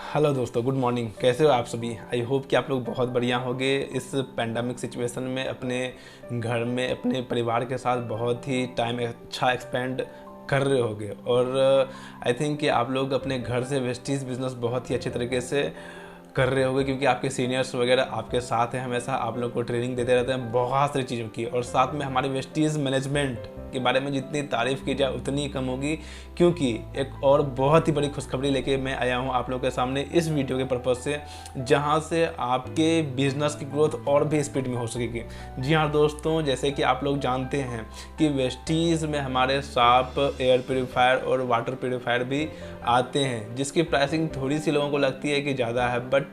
Hello दोस्तों, good morning. कैसे हो आप सभी? आई होप कि आप लोग बहुत बढ़िया होंगे। इस पैंडमिक सिचुएशन में अपने घर में अपने परिवार के साथ बहुत ही टाइम अच्छा एक्सपेंड कर रहे होगे। और आई थिंक कि आप लोग अपने घर से वेस्टीज बिजनेस बहुत ही अच्छे तरीके से कर रहे होगे, क्योंकि आपके सीनियर्स वगैरह आपके साथ हैं, हमेशा आप लोग को ट्रेनिंग देते रहते हैं बहुत सारी चीज़ों की। और साथ में हमारे वेस्टीज मैनेजमेंट के बारे में जितनी तारीफ़ की जाए उतनी ही कम होगी, क्योंकि एक और बहुत ही बड़ी खुशखबरी लेके मैं आया हूँ आप लोगों के सामने इस वीडियो के पर्पज़ से, जहाँ से आपके बिजनेस की ग्रोथ और भी स्पीड में हो सकेगी। जी हाँ दोस्तों, जैसे कि आप लोग जानते हैं कि वेस्टीज़ में हमारे साफ एयर प्योरीफायर और वाटर प्योरीफायर भी आते हैं, जिसकी प्राइसिंग थोड़ी सी लोगों को लगती है कि ज़्यादा है, बट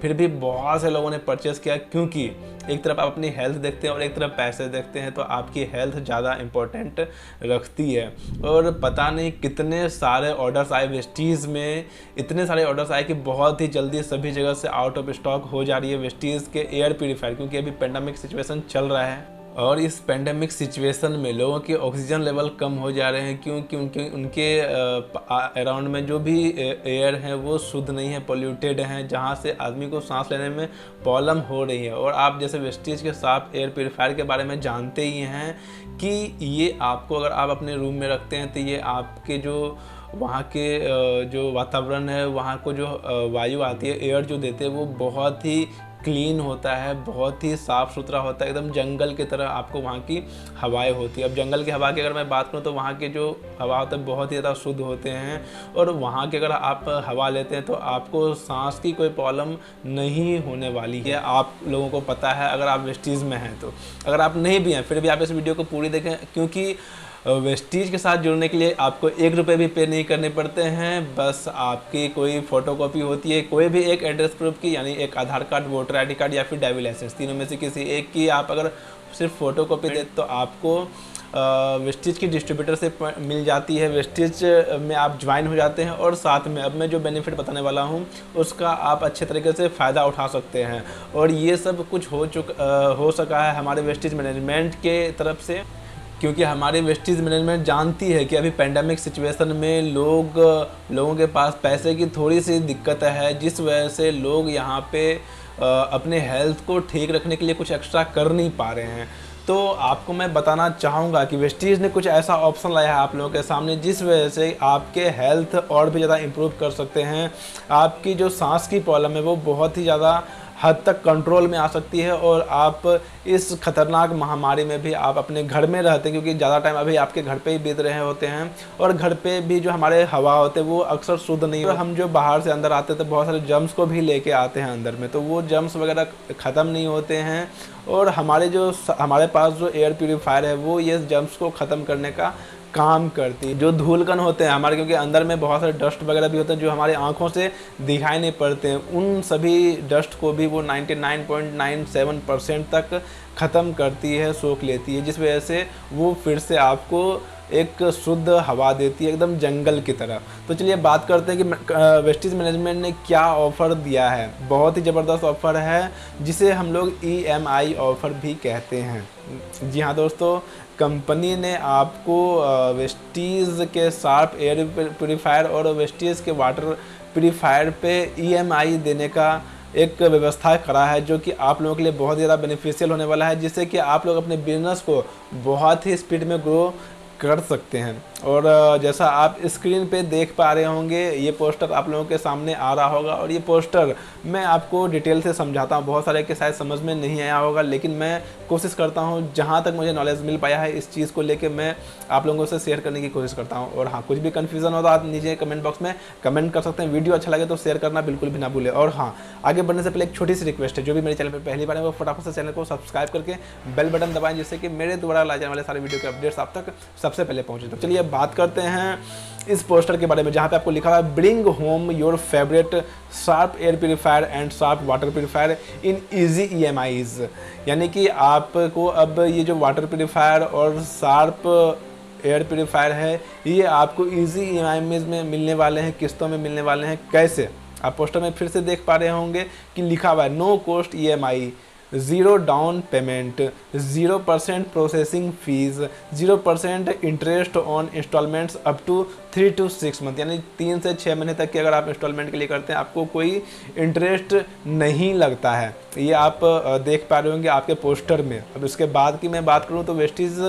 फिर भी बहुत से लोगों ने परचेस किया, क्योंकि एक तरफ आप अपनी हेल्थ देखते हैं और एक तरफ पैसे देखते हैं, तो आपकी हेल्थ ज़्यादा इम्पोर्टेंट रखती है। और पता नहीं कितने सारे ऑर्डर्स आए वेस्टीज़ में, इतने सारे ऑर्डर्स आए कि बहुत ही जल्दी सभी जगह से आउट ऑफ स्टॉक हो जा रही है वेस्टीज़ के एयर प्योरीफायर, क्योंकि अभी पेंडेमिक सिचुएशन चल रहा है। और इस पेंडेमिक सिचुएशन में लोगों के ऑक्सीजन लेवल कम हो जा रहे हैं, क्योंकि उनके अराउंड में जो भी एयर है वो शुद्ध नहीं है, पोल्यूटेड हैं, जहाँ से आदमी को सांस लेने में प्रॉब्लम हो रही है। और आप जैसे वेस्टीज के साफ एयर प्योरीफायर के बारे में जानते ही हैं कि ये आपको अगर आप अपने रूम में रखते हैं तो ये आपके जो वहाँ के जो वातावरण है, वहाँ को जो वायु आती है, एयर जो देते हैं, वो बहुत ही क्लीन होता है, बहुत ही साफ़ सुथरा होता है, एकदम जंगल की तरह आपको वहाँ की हवाएं होती है। अब जंगल की हवा की अगर मैं बात करूँ तो वहाँ के जो हवा होता है बहुत ही ज़्यादा शुद्ध होते हैं, और वहाँ की अगर आप हवा लेते हैं तो आपको सांस की कोई प्रॉब्लम नहीं होने वाली है। आप लोगों को पता है अगर आप वेस्टीज़ में हैं तो। अगर आप नहीं भी हैं फिर भी आप इस वीडियो को पूरी देखें, क्योंकि वेस्टीज के साथ जुड़ने के लिए आपको 1 रुपये भी पे नहीं करने पड़ते हैं। बस आपकी कोई फ़ोटोकॉपी होती है कोई भी एक एड्रेस प्रूफ की, यानी एक आधार कार्ड, वोटर आईडी कार्ड या फिर ड्राइविंग लाइसेंस, तीनों में से किसी एक की आप अगर सिर्फ फ़ोटोकॉपी दे तो आपको वेस्टीज की डिस्ट्रीब्यूटर से मिल जाती है। वेस्टीज में आप ज्वाइन हो जाते हैं, और साथ में अब मैं जो बेनिफिट बताने वाला हूँ उसका आप अच्छे तरीके से फ़ायदा उठा सकते हैं। और ये सब कुछ हो सका है हमारे वेस्टीज मैनेजमेंट के तरफ से, क्योंकि हमारी वेस्टीज मैनेजमेंट जानती है कि अभी पेंडेमिक सिचुएशन में लोगों के पास पैसे की थोड़ी सी दिक्कत है, जिस वजह से लोग यहाँ पे अपने हेल्थ को ठीक रखने के लिए कुछ एक्स्ट्रा कर नहीं पा रहे हैं। तो आपको मैं बताना चाहूँगा कि वेस्टीज ने कुछ ऐसा ऑप्शन लाया है आप लोगों के सामने, जिस वजह से आपके हेल्थ और भी ज़्यादा इम्प्रूव कर सकते हैं। आपकी जो सांस की प्रॉब्लम है वो बहुत ही ज़्यादा हद तक कंट्रोल में आ सकती है, और आप इस खतरनाक महामारी में भी आप अपने घर में रहते हैं, क्योंकि ज़्यादा टाइम अभी आपके घर पे ही बीत रहे होते हैं, और घर पे भी जो हमारे हवा होते हैं वो अक्सर शुद्ध नहीं होते। हम जो बाहर से अंदर आते हैं तो बहुत सारे जर्म्स को भी लेके आते हैं अंदर में, तो वो जर्म्स वगैरह ख़त्म नहीं होते हैं। और हमारे पास जो एयर प्योरीफायर है वो ये जर्म्स को ख़त्म करने का काम करती है। जो धूलकण होते हैं हमारे, क्योंकि अंदर में बहुत सारे डस्ट वगैरह भी होते हैं जो हमारी आंखों से दिखाई नहीं पड़ते हैं, उन सभी डस्ट को भी वो 99.97% तक ख़त्म करती है, सोख लेती है, जिस वजह से वो फिर से आपको एक शुद्ध हवा देती है, एकदम जंगल की तरह। तो चलिए बात करते हैं कि वेस्टीज मैनेजमेंट ने क्या ऑफ़र दिया है। बहुत ही ज़बरदस्त ऑफ़र है, जिसे हम लोग EMI ऑफ़र भी कहते हैं। जी हाँ दोस्तों, कंपनी ने आपको वेस्टीज़ के शार्प एयर प्योरीफायर और वेस्टीज़ के वाटर प्योरीफायर पे EMI देने का एक व्यवस्था करा है, जो कि आप लोगों के लिए बहुत ज़्यादा बेनिफिशियल होने वाला है, जिससे कि आप लोग अपने बिजनेस को बहुत ही स्पीड में ग्रो कर सकते हैं। और जैसा आप स्क्रीन पे देख पा रहे होंगे, ये पोस्टर आप लोगों के सामने आ रहा होगा, और ये पोस्टर मैं आपको डिटेल से समझाता हूँ। बहुत सारे के शायद समझ में नहीं आया होगा, लेकिन मैं कोशिश करता हूँ जहाँ तक मुझे नॉलेज मिल पाया है इस चीज़ को लेके मैं आप लोगों से शेयर करने की कोशिश करता हूँ। और हाँ, कुछ भी कन्फ्यूज़न हो तो आप नीचे कमेंट बॉक्स में कमेंट कर सकते हैं। वीडियो अच्छा लगे तो शेयर करना बिल्कुल भी ना भूलें। और हाँ, आगे बढ़ने से पहले एक छोटी सी रिक्वेस्ट है, जो भी मेरे चैनल पर पहली बार है वो फटाफट से चैनल को सब्सक्राइब करके बेल बटन दबाएं, जिससे कि मेरे द्वारा लाए जाने वाले सारे वीडियो के अपडेट्स आप तक सबसे पहले पहुँचे। तो चलिए बात करते हैं इस पोस्टर के बारे में, जहाँ पे आपको लिखा है bring home your favourite sharp air purifier and sharp water purifier in easy EMIs। यानी कि आपको अब ये जो वाटर प्योरीफायर और शार्प एयर प्योरीफायर है ये आपको इजी EMIs में मिलने वाले हैं, किस्तों में मिलने वाले हैं। कैसे? आप पोस्टर में फिर से देख पा रहे होंगे कि लिखा हुआ है no cost EMI, 0 down payment, 0% processing fees, 0% interest on instalments up to 3 to 6 month, यानी 3 से 6 महीने तक की अगर आप इंस्टॉलमेंट के लिए करते हैं आपको कोई इंटरेस्ट नहीं लगता है। ये आप देख पा रहे होंगे आपके पोस्टर में। अब इसके बाद की मैं बात करूँ तो Vestige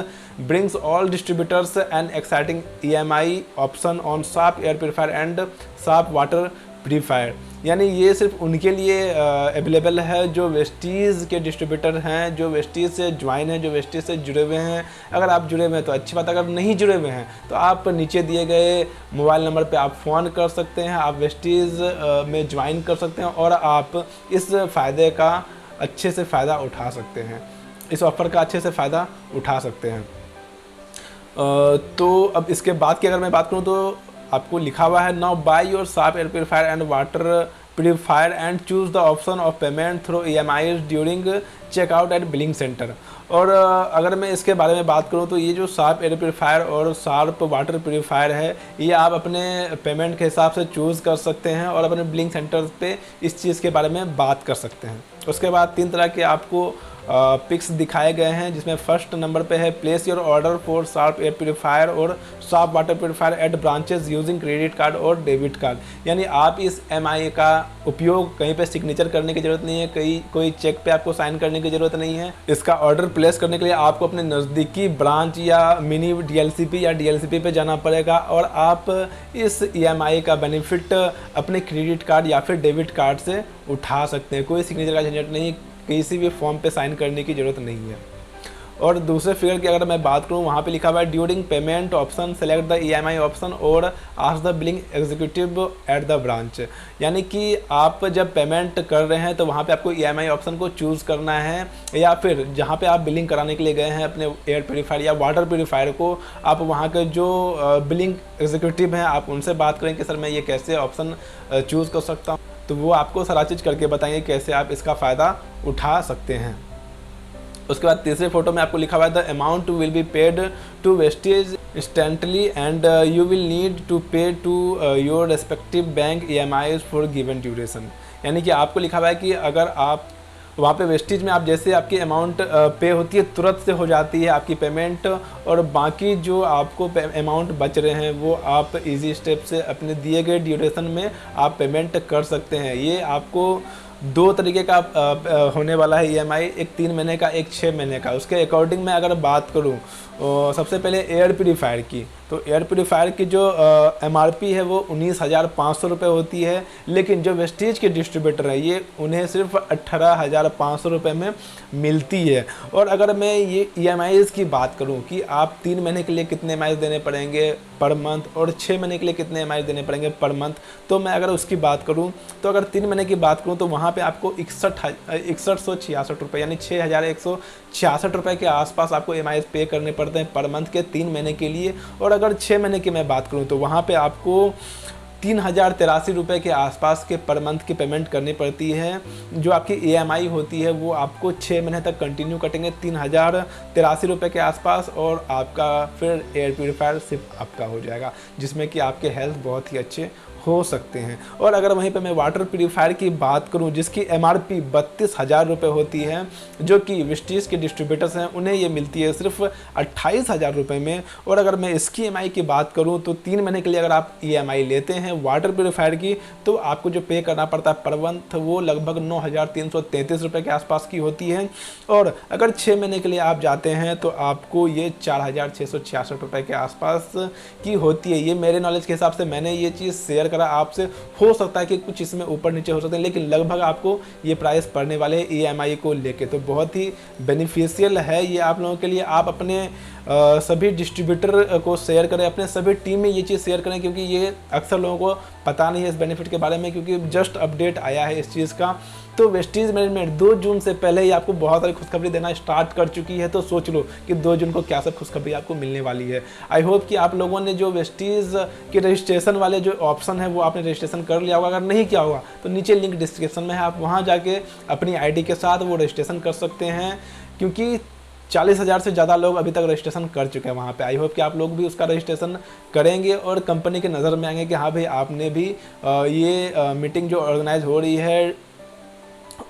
brings all distributors and exciting EMI option on साफ एयर प्योरीफायर एंड साफ वाटर प्योरीफायर, यानी ये सिर्फ उनके लिए अवेलेबल है जो वेस्टीज़ के डिस्ट्रीब्यूटर हैं, जो वेस्टीज़ से ज्वाइन हैं, जो वेस्टीज़ से जुड़े हुए हैं। अगर आप जुड़े हुए हैं तो अच्छी बात, अगर नहीं जुड़े हुए हैं तो आप नीचे दिए गए मोबाइल नंबर पे आप फ़ोन कर सकते हैं, आप वेस्टीज़ में ज्वाइन कर सकते हैं और आप इस फ़ायदे का अच्छे से फ़ायदा उठा सकते हैं, इस ऑफ़र का अच्छे से फ़ायदा उठा सकते हैं। तो अब इसके बाद की अगर मैं बात करूँ तो आपको लिखा हुआ है now buy your Saaf air purifier and water purifier and choose the option of payment through EMI during checkout at billing centre. और अगर मैं इसके बारे में बात करूं तो ये जो साफ एयर प्योरीफायर और साफ वाटर प्योरीफायर है ये आप अपने पेमेंट के हिसाब से चूज़ कर सकते हैं और अपने बिलिंग सेंटर पे इस चीज़ के बारे में बात कर सकते हैं। उसके बाद 3 तरह के आपको पिक्स दिखाए गए हैं, जिसमें फर्स्ट नंबर पे है place your order for Saaf air purifier और Saaf water purifier at branches using credit card और डेबिट कार्ड, यानी आप इस MI का उपयोग कहीं पे सिग्नेचर करने की ज़रूरत नहीं है, कोई चेक पे आपको साइन करने की ज़रूरत नहीं है। इसका ऑर्डर प्लेस करने के लिए आपको अपने नज़दीकी ब्रांच या मिनी DLCP या DLCP पे जाना पड़ेगा और आप इस EMI का बेनिफिट अपने क्रेडिट कार्ड या फिर डेबिट कार्ड से उठा सकते हैं। कोई सिग्नेचर का झंझट नहीं, किसी भी फॉर्म पे साइन करने की ज़रूरत नहीं है। और दूसरे फिगर की अगर मैं बात करूँ वहाँ पे लिखा हुआ है during payment option select the EMI option और ask the billing executive at the branch, यानी कि आप जब पेमेंट कर रहे हैं तो वहाँ पे आपको EMI ऑप्शन को चूज़ करना है, या फिर जहाँ पे आप बिलिंग कराने के लिए गए हैं अपने एयर प्योरीफायर या वाटर प्योरीफायर को, आप वहाँ के जो बिलिंग एग्जीक्यूटिव हैं आप उनसे बात करें कि सर मैं ये कैसे ऑप्शन चूज़ कर सकता हूँ, तो वो आपको सारा चीज़ करके बताएंगे कैसे आप इसका फ़ायदा उठा सकते हैं। उसके बाद तीसरे फोटो में आपको लिखा हुआ है the amount will be paid to wastage instantly and you will need to pay to your respective bank EMIs for given duration, यानी कि आपको लिखा हुआ है कि अगर आप वहाँ पे वेस्टेज में आप जैसे आपकी अमाउंट पे होती है तुरंत से हो जाती है आपकी पेमेंट, और बाकी जो आपको अमाउंट बच रहे हैं वो आप इजी स्टेप से अपने दिए गए ड्यूरेशन में आप पेमेंट कर सकते हैं। ये आपको 2 तरीके का होने वाला है EMI, एक 3 महीने का, एक 6 महीने का। उसके अकॉर्डिंग मैं अगर बात करूँ सबसे पहले एयर प्योरीफायर की, तो एयर प्योरीफायर की जो MRP है वो 19,500 रुपये होती है, लेकिन जो वेस्टेज के डिस्ट्रीब्यूटर है ये उन्हें सिर्फ 18,500 रुपये में मिलती है। और अगर मैं ये EMIs की बात करूं कि आप 3 महीने के लिए कितने EMIs देने पड़ेंगे पर मंथ और 6 महीने के लिए कितने EMIs देने पड़ेंगे पर मंथ, तो मैं अगर उसकी बात करूं तो अगर 3 महीने की बात करूं तो वहाँ पे आपको 6166 रुपये यानी 6,166 रुपये के आसपास आपको EMIs पे करने पड़ते हैं पर मंथ के 3 महीने के लिए। और अगर 6 महीने की मैं बात करूं तो वहाँ पे आपको 3,083 रुपये के आसपास के पर मंथ की पेमेंट करनी पड़ती है। जो आपकी EMI होती है वो आपको 6 महीने तक कंटिन्यू कटेंगे 3,083 रुपये के आसपास, और आपका फिर एयर प्योरीफायर सिर्फ आपका हो जाएगा, जिसमें कि आपके हेल्थ बहुत ही अच्छे हो सकते हैं। और अगर वहीं पे मैं वाटर प्योरीफायर की बात करूं जिसकी MRP 32,000 रुपये होती है, जो कि वेस्टेज के डिस्ट्रीब्यूटर्स हैं उन्हें ये मिलती है सिर्फ 28,000 रुपये में। और अगर मैं इसकी EMI की बात करूं तो 3 महीने के लिए अगर आप EMI लेते हैं वाटर प्योरीफायर की तो आपको जो पे करना पड़ता है पर मंथ वो लगभग 9,333 रुपये के आसपास की होती है। और अगर 6 महीने के लिए आप जाते हैं तो आपको ये 4,666 रुपये के आसपास की होती है। ये मेरे नॉलेज के हिसाब से मैंने ये चीज़ शेयर करा, आपसे हो सकता है कि कुछ इसमें ऊपर नीचे हो सकते हैं, लेकिन लगभग आपको ये प्राइस पड़ने वाले हैं EMI को लेके। तो बहुत ही बेनिफिशियल है ये आप लोगों के लिए। आप अपने सभी डिस्ट्रीब्यूटर को शेयर करें, अपने सभी टीम में ये चीज़ शेयर करें, क्योंकि ये अक्सर लोगों को पता नहीं है इस बेनिफिट के बारे में, क्योंकि जस्ट अपडेट आया है इस चीज़ का। तो वेस्टेज मैनेजमेंट 2 जून से पहले ही आपको बहुत सारी खुशखबरी देना स्टार्ट कर चुकी है, तो सोच लो कि 2 जून को क्या सब खुशखबरी आपको मिलने वाली है। आई होप कि आप लोगों ने जो वेस्टेज के रजिस्ट्रेशन वाले जो ऑप्शन है वो आपने रजिस्ट्रेशन कर लिया होगा। अगर नहीं किया होगा तो नीचे लिंक डिस्क्रिप्शन में है, आप वहाँ जाके अपनी ID के साथ वो रजिस्ट्रेशन कर सकते हैं, क्योंकि 40,000 से ज़्यादा लोग अभी तक रजिस्ट्रेशन कर चुके हैं वहाँ पे। आई होप कि आप लोग भी उसका रजिस्ट्रेशन करेंगे और कंपनी के नज़र में आएंगे कि हाँ भाई आपने भी ये मीटिंग जो ऑर्गेनाइज हो रही है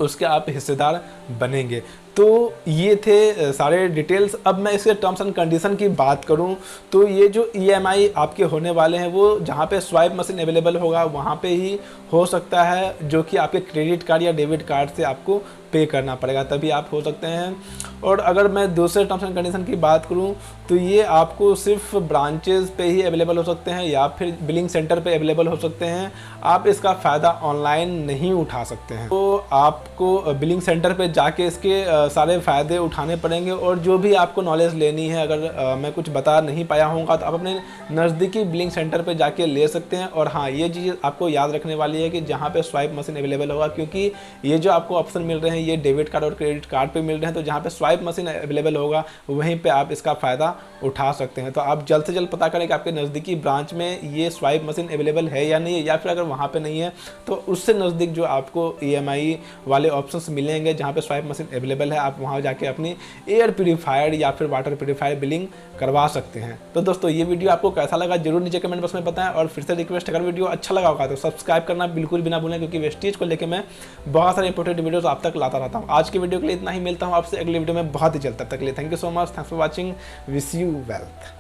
उसके आप हिस्सेदार बनेंगे। तो ये थे सारे डिटेल्स। अब मैं इसके टर्म्स एंड कंडीशन की बात करूं तो ये जो EMI आपके होने वाले हैं वो जहां पे स्वाइप मशीन अवेलेबल होगा वहां पे ही हो सकता है, जो कि आपके क्रेडिट कार्ड या डेबिट कार्ड से आपको पे करना पड़ेगा, तभी आप हो सकते हैं। और अगर मैं दूसरे टर्म्स एंड कंडीशन की बात करूं तो ये आपको सिर्फ ब्रांचेस पे ही अवेलेबल हो सकते हैं या फिर बिलिंग सेंटर पे अवेलेबल हो सकते हैं। आप इसका फ़ायदा ऑनलाइन नहीं उठा सकते हैं, तो आपको बिलिंग सेंटर पे जाके इसके सारे फ़ायदे उठाने पड़ेंगे। और जो भी आपको नॉलेज लेनी है, अगर मैं कुछ बता नहीं पाया होऊंगा तो आप अपने नज़दीकी बिलिंग सेंटर पे जाके ले सकते हैं। और हाँ, ये चीज़ आपको याद रखने वाली है कि जहाँ पे स्वाइप मशीन अवेलेबल होगा, क्योंकि ये जो आपको ऑप्शन मिल रहे हैं ये डेबिट कार्ड और क्रेडिट कार्ड पे मिल रहे हैं, तो जहाँ पे स्वाइप मशीन अवेलेबल होगा वहीं पे आप इसका फ़ायदा उठा सकते हैं। तो आप जल्द से जल्द पता करें कि आपके नज़दीकी ब्रांच में ये स्वाइप मशीन अवेलेबल है या नहीं है, या फिर अगर वहाँ पे नहीं है तो उससे नज़दीक जो आपको EMI वाले ऑप्शंस मिलेंगे जहाँ पे स्वाइप मशीन अवेलेबल है, आप वहाँ जाके अपनी एयर प्यूरीफायर या फिर वाटर प्यूरीफायर बिलिंग करवा सकते हैं। तो दोस्तों, ये वीडियो आपको कैसा लगा जरूर नीचे कमेंट बॉक्स में बताएं। और फिर से रिक्वेस्ट, अगर वीडियो अच्छा लगा होगा तो सब्सक्राइब करना बिल्कुल भी ना भूलें, क्योंकि वेस्टीज को लेकर मैं बहुत सारे इंपॉर्टेंट वीडियोस आप तक लाता रहता हूँ। आज की वीडियो के लिए इतना ही, मिलता हूँ आपसे अगले वीडियो में बहुत ही जल्द। तब तक के लिए thank you so much, thanks for watching, wish you wealth.